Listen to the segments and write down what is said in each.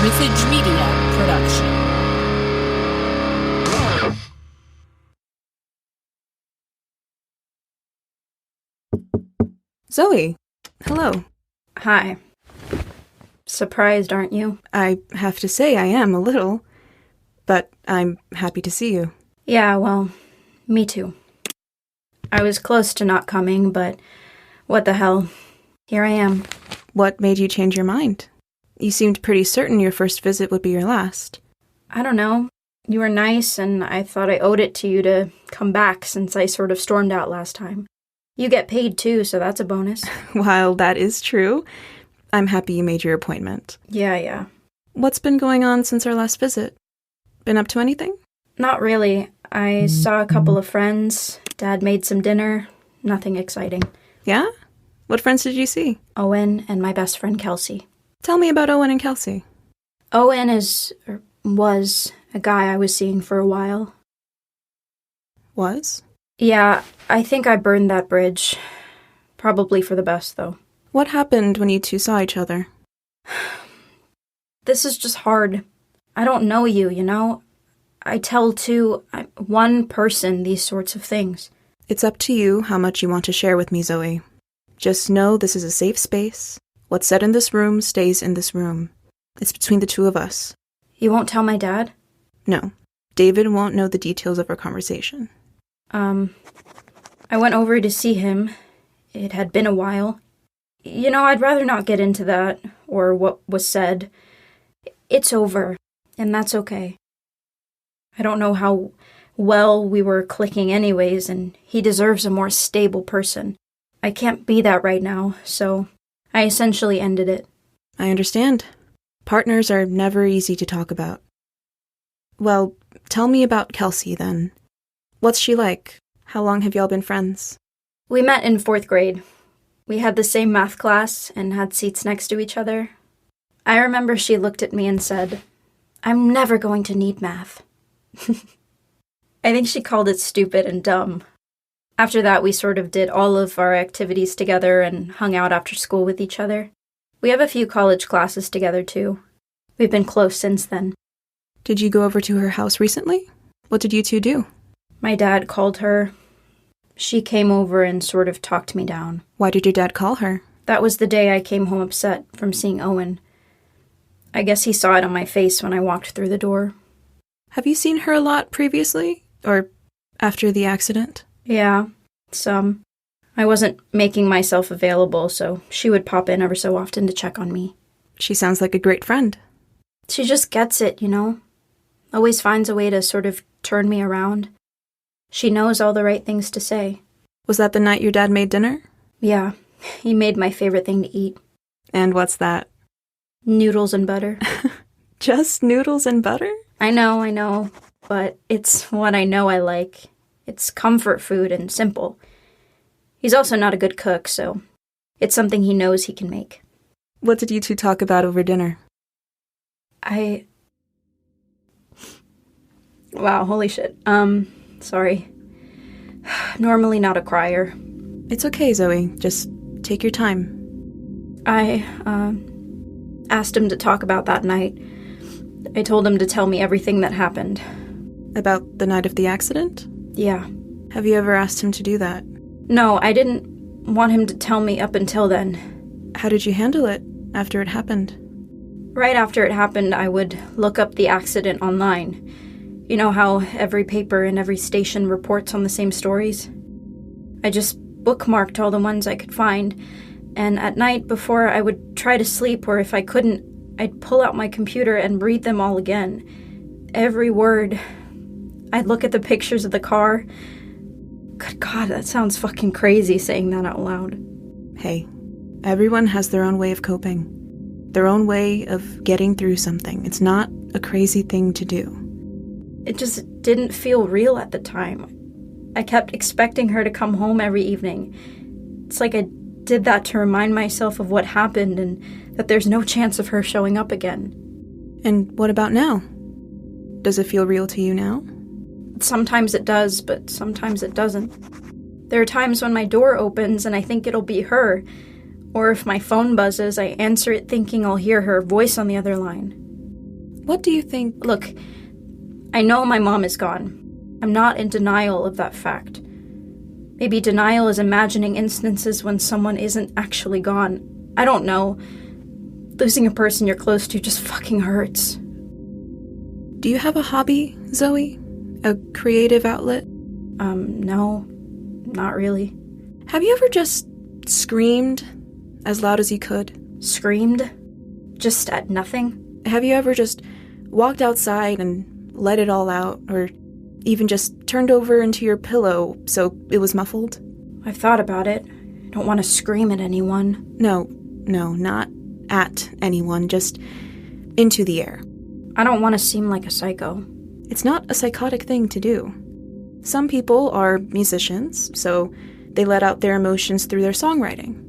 Rithage Media production. Zoe, hello. Hi. Surprised, aren't you? I have to say I am a little, but I'm happy to see you. Yeah, well, me too. I was close to not coming, but what the hell. Here I am. What made you change your mind? You seemed pretty certain your first visit would be your last. I don't know. You were nice, and I thought I owed it to you to come back since I sort of stormed out last time. You get paid too, so that's a bonus. While that is true, I'm happy you made your appointment. Yeah. What's been going on since our last visit? Been up to anything? Not really. I saw a couple of friends. Dad made some dinner. Nothing exciting. Yeah? What friends did you see? Owen and my best friend Kelsey. Tell me about Owen and Kelsey. Owen was a guy I was seeing for a while. Was? Yeah, I think I burned that bridge. Probably for the best, though. What happened when you two saw each other? This is just hard. I don't know you, you know? I tell one person these sorts of things. It's up to you how much you want to share with me, Zoe. Just know this is a safe space. What's said in this room stays in this room. It's between the two of us. You won't tell my dad? No. David won't know the details of our conversation. I went over to see him. It had been a while. You know, I'd rather not get into that, or what was said. It's over, and that's okay. I don't know how well we were clicking anyways, and he deserves a more stable person. I can't be that right now, so I essentially ended it. I understand. Partners are never easy to talk about. Well, tell me about Kelsey, then. What's she like? How long have y'all been friends? We met in 4th grade. We had the same math class and had seats next to each other. I remember she looked at me and said, "I'm never going to need math." I think she called it stupid and dumb. After that, we sort of did all of our activities together and hung out after school with each other. We have a few college classes together, too. We've been close since then. Did you go over to her house recently? What did you two do? My dad called her. She came over and sort of talked me down. Why did your dad call her? That was the day I came home upset from seeing Owen. I guess he saw it on my face when I walked through the door. Have you seen her a lot previously? Or after the accident? Yeah, some. I wasn't making myself available, so she would pop in ever so often to check on me. She sounds like a great friend. She just gets it, you know? Always finds a way to sort of turn me around. She knows all the right things to say. Was that the night your dad made dinner? Yeah, he made my favorite thing to eat. And what's that? Noodles and butter. Just noodles and butter? I know, but it's what I know I like. It's comfort food and simple. He's also not a good cook, so it's something he knows he can make. What did you two talk about over dinner? Wow, holy shit. Sorry. Normally not a crier. It's okay, Zoe. Just take your time. I asked him to talk about that night. I told him to tell me everything that happened. About the night of the accident? Yeah. Have you ever asked him to do that? No, I didn't want him to tell me up until then. How did you handle it after it happened? Right after it happened, I would look up the accident online. You know how every paper and every station reports on the same stories? I just bookmarked all the ones I could find, and at night before I would try to sleep, or if I couldn't, I'd pull out my computer and read them all again. Every word. I'd look at the pictures of the car. Good God, that sounds fucking crazy saying that out loud. Hey, everyone has their own way of coping. Their own way of getting through something. It's not a crazy thing to do. It just didn't feel real at the time. I kept expecting her to come home every evening. It's like I did that to remind myself of what happened and that there's no chance of her showing up again. And what about now? Does it feel real to you now? Sometimes it does, but sometimes it doesn't. There are times when my door opens and I think it'll be her, or if my phone buzzes, I answer it thinking I'll hear her voice on the other line. What do you think? Look, I know my mom is gone. I'm not in denial of that fact. Maybe denial is imagining instances when someone isn't actually gone. I don't know. Losing a person you're close to just fucking hurts. Do you have a hobby, Zoe? A creative outlet? No. Not really. Have you ever just screamed as loud as you could? Screamed? Just at nothing? Have you ever just walked outside and let it all out, or even just turned over into your pillow so it was muffled? I've thought about it. I don't want to scream at anyone. No, not at anyone, just into the air. I don't want to seem like a psycho. It's not a psychotic thing to do. Some people are musicians, so they let out their emotions through their songwriting.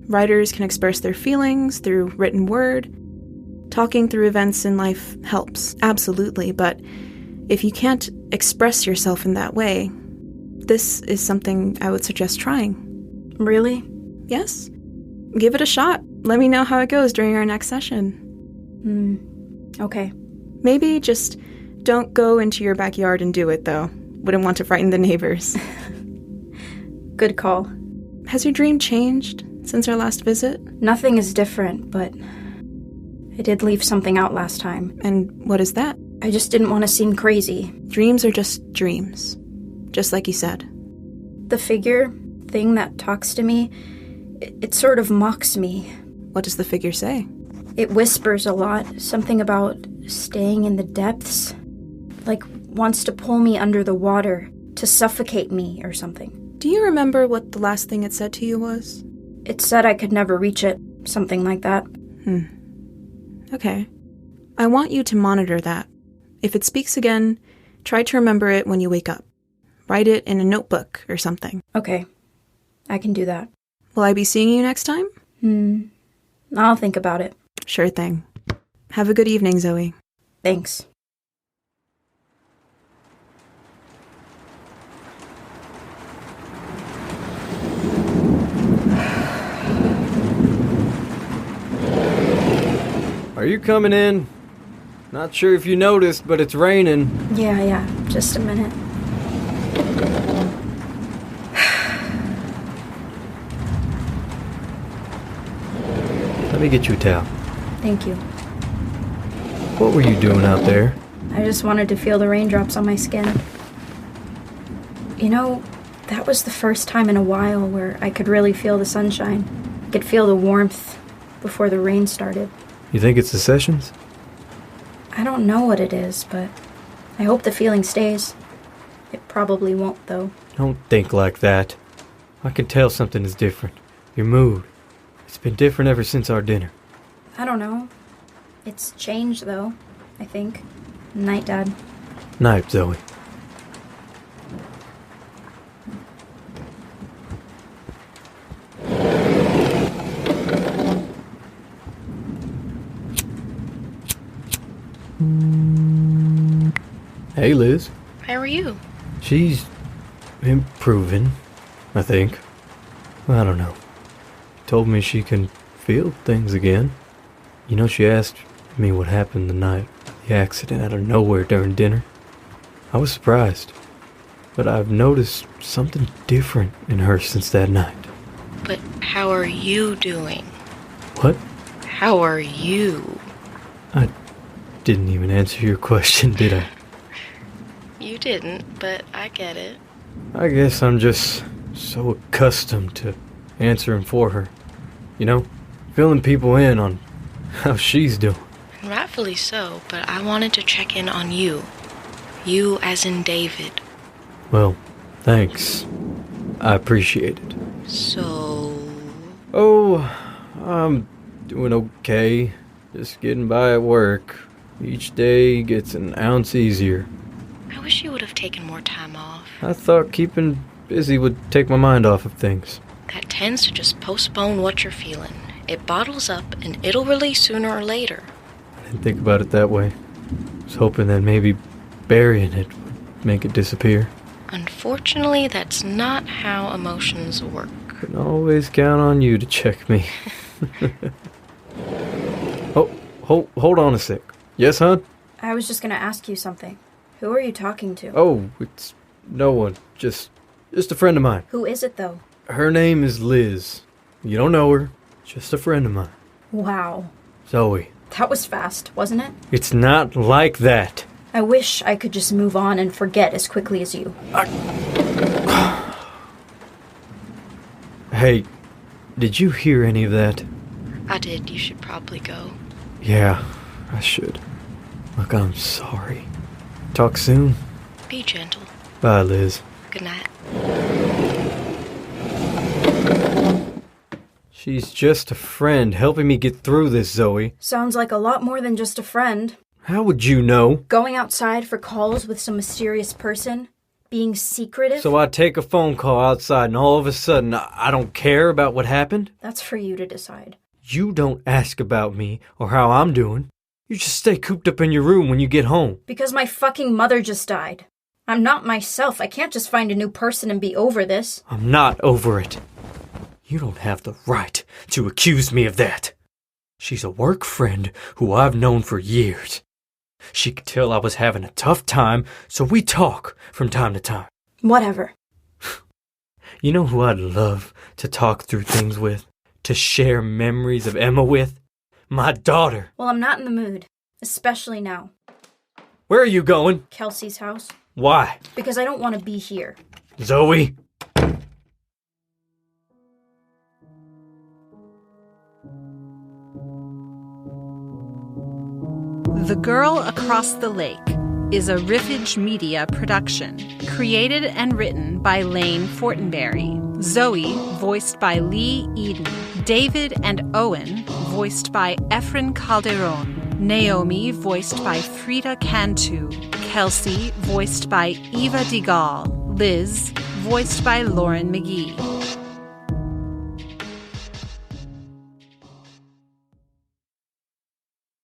Writers can express their feelings through written word. Talking through events in life helps, absolutely, but if you can't express yourself in that way, this is something I would suggest trying. Really? Yes. Give it a shot. Let me know how it goes during our next session. Okay. Maybe just don't go into your backyard and do it, though. Wouldn't want to frighten the neighbors. Good call. Has your dream changed since our last visit? Nothing is different, but I did leave something out last time. And what is that? I just didn't want to seem crazy. Dreams are just dreams. Just like you said. The figure thing that talks to me, it sort of mocks me. What does the figure say? It whispers a lot. Something about staying in the depths. Like wants to pull me under the water, to suffocate me or something. Do you remember what the last thing it said to you was? It said I could never reach it. Something like that. Okay. I want you to monitor that. If it speaks again, try to remember it when you wake up. Write it in a notebook or something. Okay. I can do that. Will I be seeing you next time? I'll think about it. Sure thing. Have a good evening, Zoe. Thanks. Are you coming in? Not sure if you noticed, but it's raining. Yeah, just a minute. Let me get you a towel. Thank you. What were you doing out there? I just wanted to feel the raindrops on my skin. You know, that was the first time in a while where I could really feel the sunshine. I could feel the warmth before the rain started. You think it's the sessions? I don't know what it is, but I hope the feeling stays. It probably won't, though. Don't think like that. I can tell something is different. Your mood. It's been different ever since our dinner. I don't know. It's changed, though, I think. Night, Dad. Night, Zoe. Hey, Liz. How are you? She's improving, I think. I don't know. Told me she can feel things again. You know, she asked me what happened the night of the accident out of nowhere during dinner. I was surprised. But I've noticed something different in her since that night. But how are you doing? What? How are you? I didn't even answer your question, did I? You didn't, but I get it. I guess I'm just so accustomed to answering for her. You know, filling people in on how she's doing. And rightfully so, but I wanted to check in on you. You as in David. Well, thanks. I appreciate it. So... Oh, I'm doing okay. Just getting by at work. Each day gets an ounce easier. I wish you would have taken more time off. I thought keeping busy would take my mind off of things. That tends to just postpone what you're feeling. It bottles up and it'll release sooner or later. I didn't think about it that way. I was hoping that maybe burying it would make it disappear. Unfortunately, that's not how emotions work. Can always count on you to check me. Oh, hold on a sec. Yes, hon? I was just gonna ask you something. Who are you talking to? Oh, it's no one. Just a friend of mine. Who is it, though? Her name is Liz. You don't know her. Just a friend of mine. Wow. Zoe. That was fast, wasn't it? It's not like that. I wish I could just move on and forget as quickly as you. Hey, did you hear any of that? I did. You should probably go. Yeah, I should. Look, I'm sorry. Talk soon. Be gentle. Bye, Liz. Good night. She's just a friend helping me get through this, Zoe. Sounds like a lot more than just a friend. How would you know? Going outside for calls with some mysterious person? Being secretive? So I take a phone call outside and all of a sudden I don't care about what happened? That's for you to decide. You don't ask about me or how I'm doing. You just stay cooped up in your room when you get home. Because my fucking mother just died. I'm not myself. I can't just find a new person and be over this. I'm not over it. You don't have the right to accuse me of that. She's a work friend who I've known for years. She could tell I was having a tough time, so we talk from time to time. Whatever. You know who I'd love to talk through things with? To share memories of Emma with? My daughter. Well, I'm not in the mood. Especially now. Where are you going? Kelsey's house. Why? Because I don't want to be here. Zoe? The Girl Across the Lake is a Riffage Media production, created and written by Lane Fortenberry, Zoe, voiced by Lee Eden, David and Owen, voiced by Efren Calderon, Naomi, voiced by Frida Cantu, Kelsey, voiced by Eva De Guelle, Liz, voiced by Magee.